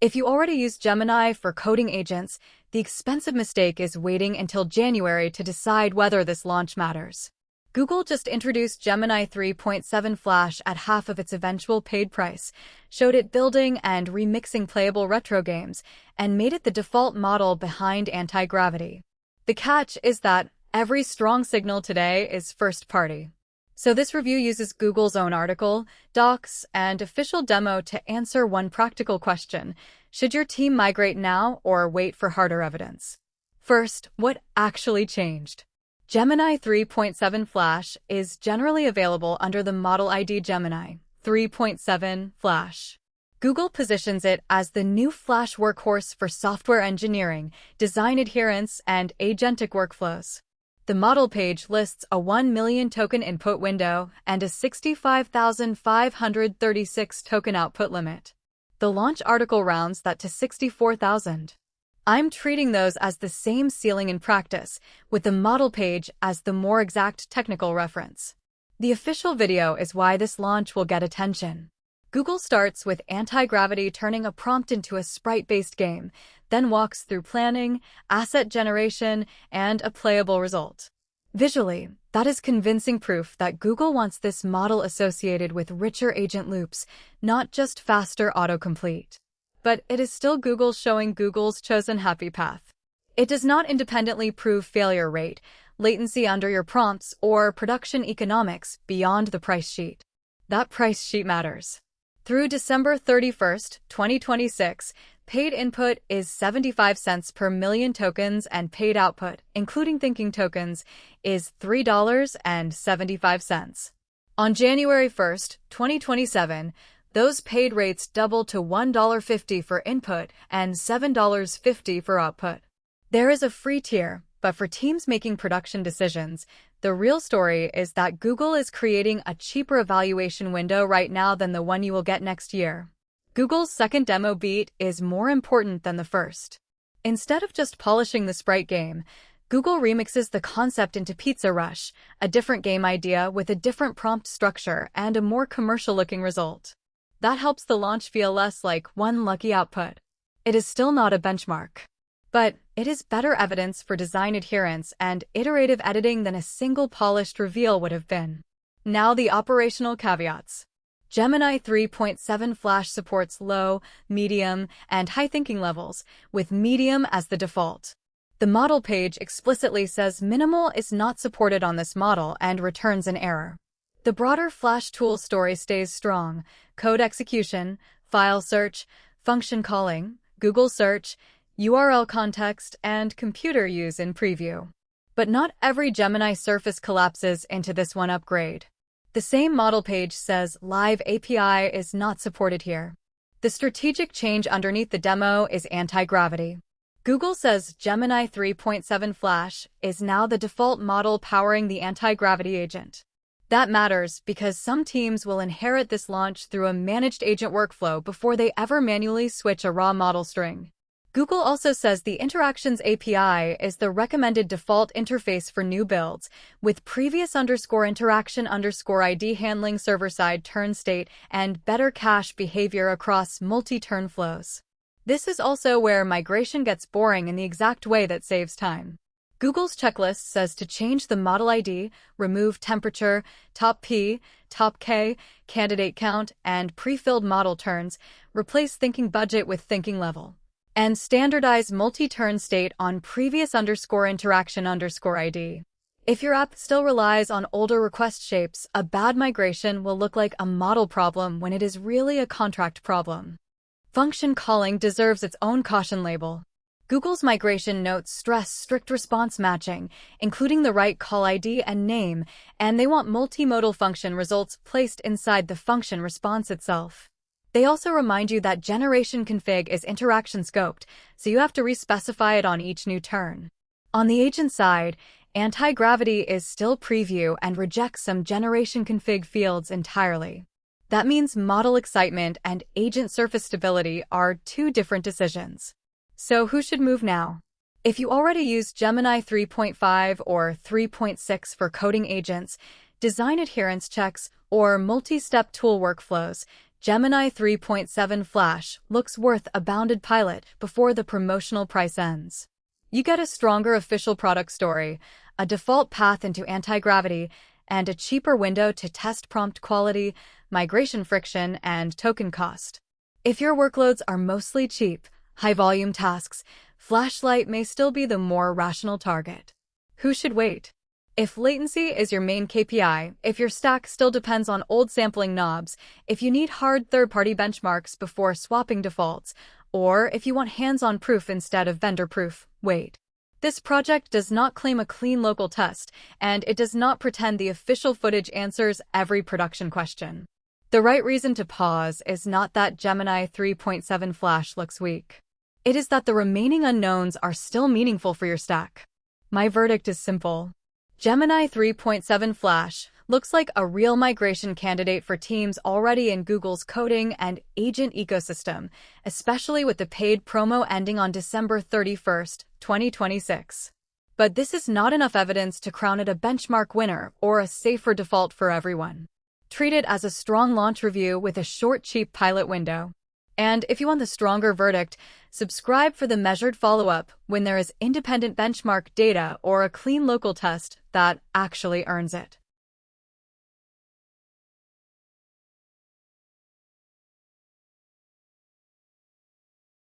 If you already use Gemini for coding agents, the expensive mistake is waiting until January to decide whether this launch matters. Google just introduced Gemini 3.7 Flash at half of its eventual paid price, showed it building and remixing playable retro games, and made it the default model behind anti-gravity. The catch is that every strong signal today is first-party. So this review uses Google's own article, docs, and official demo to answer one practical question: should your team migrate now or wait for harder evidence? First, what actually changed? Gemini 3.7 Flash is generally available under the model ID Gemini 3.7 Flash. Google positions it as the new Flash workhorse for software engineering, design adherence, and agentic workflows. The model page lists a 1 million token input window and a 65,536 token output limit. The launch article rounds that to 64,000. I'm treating those as the same ceiling in practice, with the model page as the more exact technical reference. The official video is why this launch will get attention. Google starts with anti-gravity turning a prompt into a sprite-based game, then walks through planning, asset generation, and a playable result. Visually, that is convincing proof that Google wants this model associated with richer agent loops, not just faster autocomplete. But it is still Google showing Google's chosen happy path. It does not independently prove failure rate, latency under your prompts, or production economics beyond the price sheet. That price sheet matters. Through December 31st, 2026, paid input is 75 cents per million tokens and paid output, including thinking tokens, is $3.75. On January 1st, 2027, those paid rates double to $1.50 for input and $7.50 for output. There is a free tier, but for teams making production decisions, the real story is that Google is creating a cheaper evaluation window right now than the one you will get next year. Google's second demo beat is more important than the first. Instead of just polishing the sprite game, Google remixes the concept into Pizza Rush, a different game idea with a different prompt structure and a more commercial-looking result. That helps the launch feel less like one lucky output. It is still not a benchmark, but it is better evidence for design adherence and iterative editing than a single polished reveal would have been. Now the operational caveats. Gemini 3.7 Flash supports low, medium, and high thinking levels, with medium as the default. The model page explicitly says minimal is not supported on this model and returns an error. The broader Flash tool story stays strong: code execution, file search, function calling, Google search, URL context, and computer use in preview. But not every Gemini surface collapses into this one upgrade. The same model page says Live API is not supported here. The strategic change underneath the demo is anti-gravity. Google says Gemini 3.7 Flash is now the default model powering the anti-gravity agent. That matters because some teams will inherit this launch through a managed agent workflow before they ever manually switch a raw model string. Google also says the Interactions API is the recommended default interface for new builds, with previous _interaction_ID handling server-side turn state and better cache behavior across multi-turn flows. This is also where migration gets boring in the exact way that saves time. Google's checklist says to change the model ID, remove temperature, top P, top K, candidate count, and pre-filled model turns, replace thinking budget with thinking level, and standardize multi-turn state on previous _interaction_ID. If your app still relies on older request shapes, a bad migration will look like a model problem when it is really a contract problem. Function calling deserves its own caution label. Google's migration notes stress strict response matching, including the right call ID and name, and they want multimodal function results placed inside the function response itself. They also remind you that generation config is interaction scoped, so you have to re-specify it on each new turn. On the agent side, anti-gravity is still preview and rejects some generation config fields entirely. That means model excitement and agent surface stability are two different decisions. So who should move now? If you already use Gemini 3.5 or 3.6 for coding agents, design adherence checks, or multi-step tool workflows, Gemini 3.7 Flash looks worth a bounded pilot before the promotional price ends. You get a stronger official product story, a default path into anti-gravity, and a cheaper window to test prompt quality, migration friction, and token cost. If your workloads are mostly cheap, high-volume tasks, Flashlight may still be the more rational target. Who should wait? If latency is your main KPI, if your stack still depends on old sampling knobs, if you need hard third-party benchmarks before swapping defaults, or if you want hands-on proof instead of vendor proof, wait. This project does not claim a clean local test, and it does not pretend the official footage answers every production question. The right reason to pause is not that Gemini 3.7 Flash looks weak. It is that the remaining unknowns are still meaningful for your stack. My verdict is simple. Gemini 3.7 Flash looks like a real migration candidate for teams already in Google's coding and agent ecosystem, especially with the paid promo ending on December 31st, 2026. But this is not enough evidence to crown it a benchmark winner or a safer default for everyone. Treat it as a strong launch review with a short, cheap pilot window. And if you want the stronger verdict, subscribe for the measured follow-up when there is independent benchmark data or a clean local test that actually earns it.